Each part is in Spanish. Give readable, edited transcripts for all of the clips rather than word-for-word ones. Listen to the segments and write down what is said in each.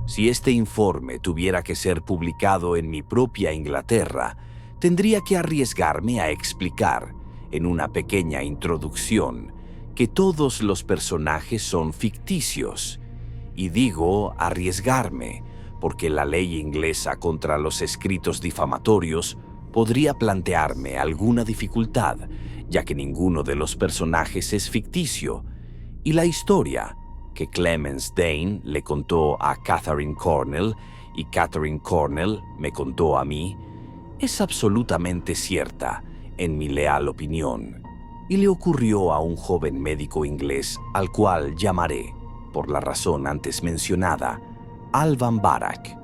Si este informe tuviera que ser publicado en mi propia Inglaterra, tendría que arriesgarme a explicar, en una pequeña introducción, que todos los personajes son ficticios. Y digo arriesgarme, porque la ley inglesa contra los escritos difamatorios podría plantearme alguna dificultad, ya que ninguno de los personajes es ficticio, y la historia que Clemence Dane le contó a Catherine Cornell y Catherine Cornell me contó a mí, es absolutamente cierta, en mi leal opinión, y le ocurrió a un joven médico inglés al cual llamaré, por la razón antes mencionada, Alvan Barak.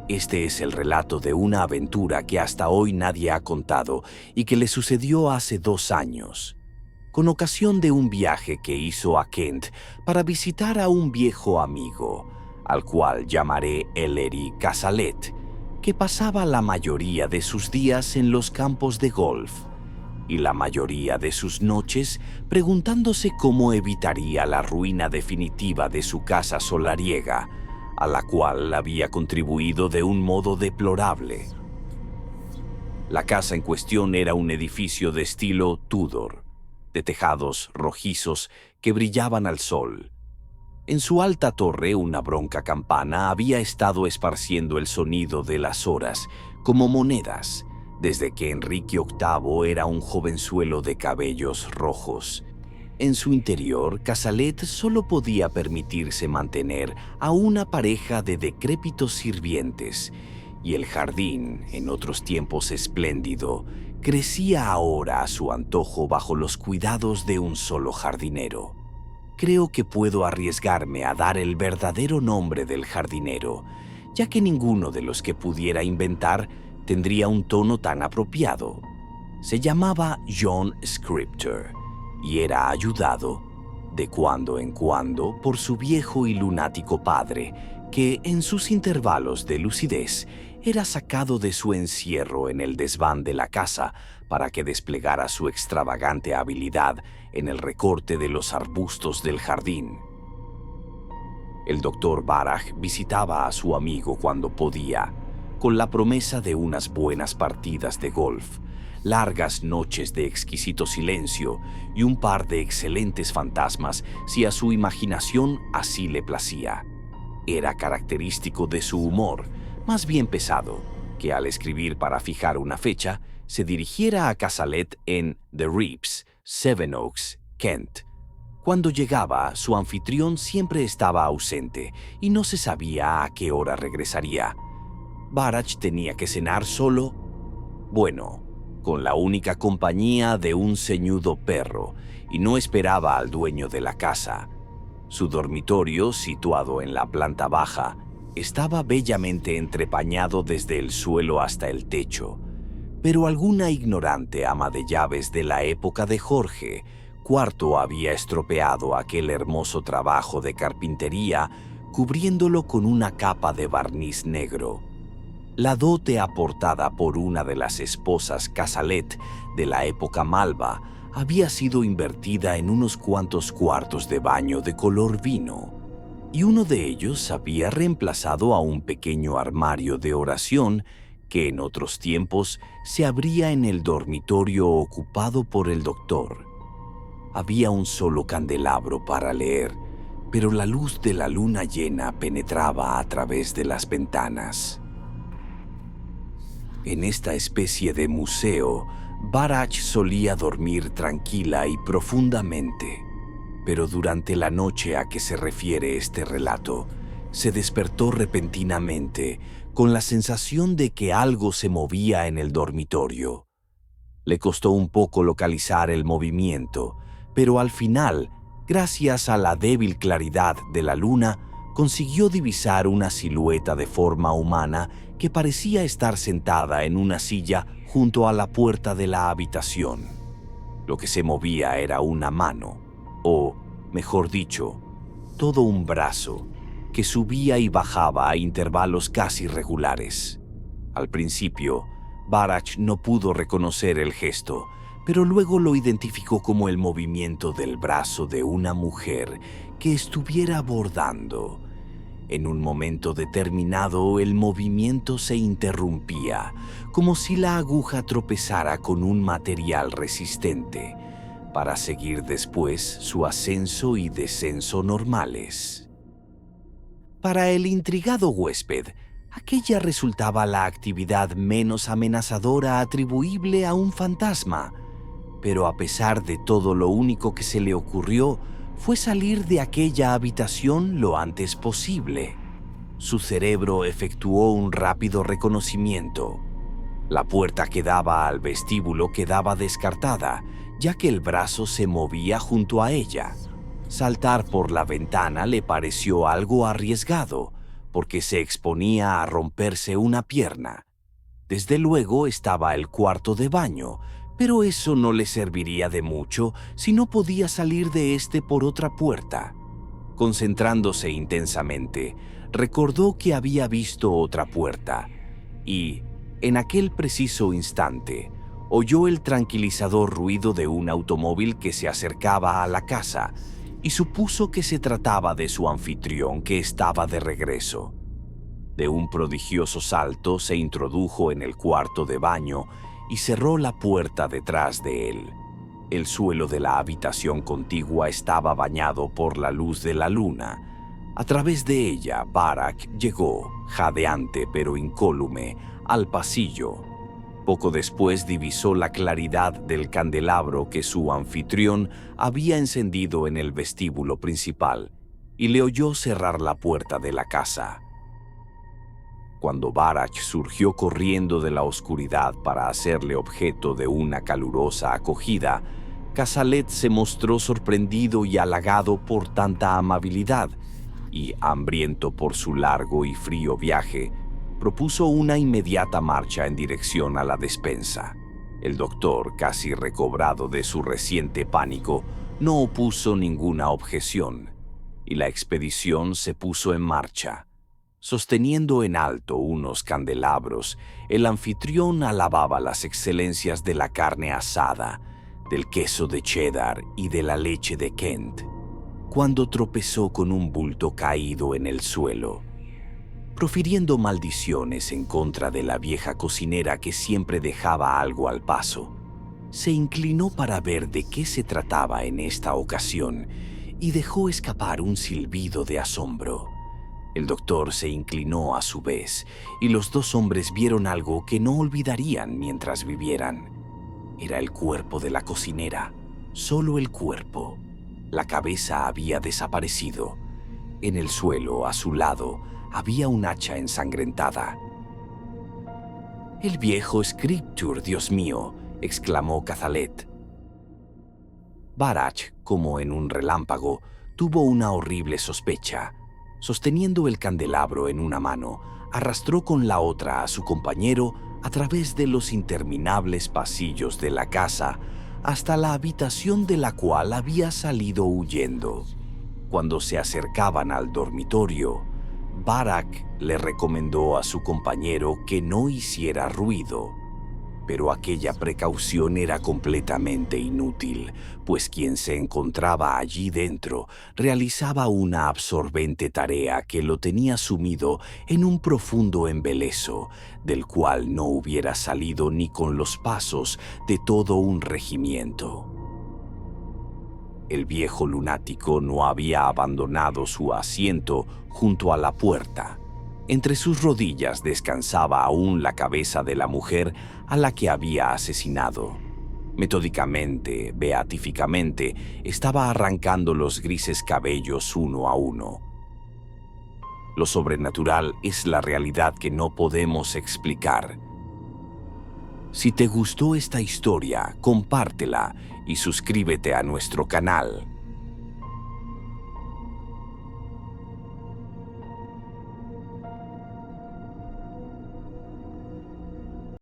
Este es el relato de una aventura que hasta hoy nadie ha contado y que le sucedió hace 2 años, con ocasión de un viaje que hizo a Kent para visitar a un viejo amigo, al cual llamaré Ellery Cazalet, que pasaba la mayoría de sus días en los campos de golf y la mayoría de sus noches preguntándose cómo evitaría la ruina definitiva de su casa solariega, a la cual había contribuido de un modo deplorable. La casa en cuestión era un edificio de estilo Tudor, de tejados rojizos que brillaban al sol. En su alta torre, una bronca campana había estado esparciendo el sonido de las horas como monedas, desde que Enrique VIII era un jovenzuelo de cabellos rojos. En su interior, Cazalet solo podía permitirse mantener a una pareja de decrépitos sirvientes, y el jardín, en otros tiempos espléndido, crecía ahora a su antojo bajo los cuidados de un solo jardinero. Creo que puedo arriesgarme a dar el verdadero nombre del jardinero, ya que ninguno de los que pudiera inventar tendría un tono tan apropiado. Se llamaba John Scripter y era ayudado, de cuando en cuando, por su viejo y lunático padre, que en sus intervalos de lucidez era sacado de su encierro en el desván de la casa para que desplegara su extravagante habilidad en el recorte de los arbustos del jardín. El doctor Barak visitaba a su amigo cuando podía, con la promesa de unas buenas partidas de golf, largas noches de exquisito silencio y un par de excelentes fantasmas si a su imaginación así le placía. Era característico de su humor, más bien pesado, que al escribir para fijar una fecha, se dirigiera a Cazalet en The Reeps, Sevenoaks, Kent. Cuando llegaba, su anfitrión siempre estaba ausente y no se sabía a qué hora regresaría. Barak tenía que cenar solo, bueno, con la única compañía de un ceñudo perro, y no esperaba al dueño de la casa. Su dormitorio, situado en la planta baja, estaba bellamente entrepañado desde el suelo hasta el techo, pero alguna ignorante ama de llaves de la época de Jorge IV había estropeado aquel hermoso trabajo de carpintería, cubriéndolo con una capa de barniz negro. La dote aportada por una de las esposas Cazalet de la época Malva había sido invertida en unos cuantos cuartos de baño de color vino, y uno de ellos había reemplazado a un pequeño armario de oración que en otros tiempos se abría en el dormitorio ocupado por el doctor. Había un solo candelabro para leer, pero la luz de la luna llena penetraba a través de las ventanas. En esta especie de museo, Barak solía dormir tranquila y profundamente, pero durante la noche a que se refiere este relato, se despertó repentinamente con la sensación de que algo se movía en el dormitorio. Le costó un poco localizar el movimiento, pero al final, gracias a la débil claridad de la luna, consiguió divisar una silueta de forma humana que parecía estar sentada en una silla junto a la puerta de la habitación. Lo que se movía era una mano, o, mejor dicho, todo un brazo, que subía y bajaba a intervalos casi regulares. Al principio, Barak no pudo reconocer el gesto, pero luego lo identificó como el movimiento del brazo de una mujer que estuviera bordando. En un momento determinado, el movimiento se interrumpía, como si la aguja tropezara con un material resistente, para seguir después su ascenso y descenso normales. Para el intrigado huésped, aquella resultaba la actividad menos amenazadora atribuible a un fantasma, pero a pesar de todo, lo único que se le ocurrió fue salir de aquella habitación lo antes posible. Su cerebro efectuó un rápido reconocimiento. La puerta que daba al vestíbulo quedaba descartada, ya que el brazo se movía junto a ella. Saltar por la ventana le pareció algo arriesgado, porque se exponía a romperse una pierna. Desde luego estaba el cuarto de baño, pero eso no le serviría de mucho si no podía salir de este por otra puerta. Concentrándose intensamente, recordó que había visto otra puerta y, en aquel preciso instante, oyó el tranquilizador ruido de un automóvil que se acercaba a la casa y supuso que se trataba de su anfitrión, que estaba de regreso. De un prodigioso salto se introdujo en el cuarto de baño y cerró la puerta detrás de él. El suelo de la habitación contigua estaba bañado por la luz de la luna. A través de ella, Barak llegó, jadeante pero incólume, al pasillo. Poco después divisó la claridad del candelabro que su anfitrión había encendido en el vestíbulo principal y le oyó cerrar la puerta de la casa. Cuando Barak surgió corriendo de la oscuridad para hacerle objeto de una calurosa acogida, Cazalet se mostró sorprendido y halagado por tanta amabilidad y, hambriento por su largo y frío viaje, propuso una inmediata marcha en dirección a la despensa. El doctor, casi recobrado de su reciente pánico, no opuso ninguna objeción, y la expedición se puso en marcha. Sosteniendo en alto unos candelabros, el anfitrión alababa las excelencias de la carne asada, del queso de cheddar y de la leche de Kent, cuando tropezó con un bulto caído en el suelo. Profiriendo maldiciones en contra de la vieja cocinera que siempre dejaba algo al paso, se inclinó para ver de qué se trataba en esta ocasión y dejó escapar un silbido de asombro. El doctor se inclinó a su vez, y los dos hombres vieron algo que no olvidarían mientras vivieran. Era el cuerpo de la cocinera, solo el cuerpo. La cabeza había desaparecido. En el suelo, a su lado, había un hacha ensangrentada. «El viejo Scripture, Dios mío», exclamó Cazalet. Barak, como en un relámpago, tuvo una horrible sospecha. Sosteniendo el candelabro en una mano, arrastró con la otra a su compañero a través de los interminables pasillos de la casa hasta la habitación de la cual había salido huyendo. Cuando se acercaban al dormitorio, Barak le recomendó a su compañero que no hiciera ruido. Pero aquella precaución era completamente inútil, pues quien se encontraba allí dentro realizaba una absorbente tarea que lo tenía sumido en un profundo embeleso, del cual no hubiera salido ni con los pasos de todo un regimiento. El viejo lunático no había abandonado su asiento junto a la puerta. Entre sus rodillas descansaba aún la cabeza de la mujer a la que había asesinado. Metódicamente, beatíficamente, estaba arrancando los grises cabellos uno a uno. Lo sobrenatural es la realidad que no podemos explicar. Si te gustó esta historia, compártela y suscríbete a nuestro canal.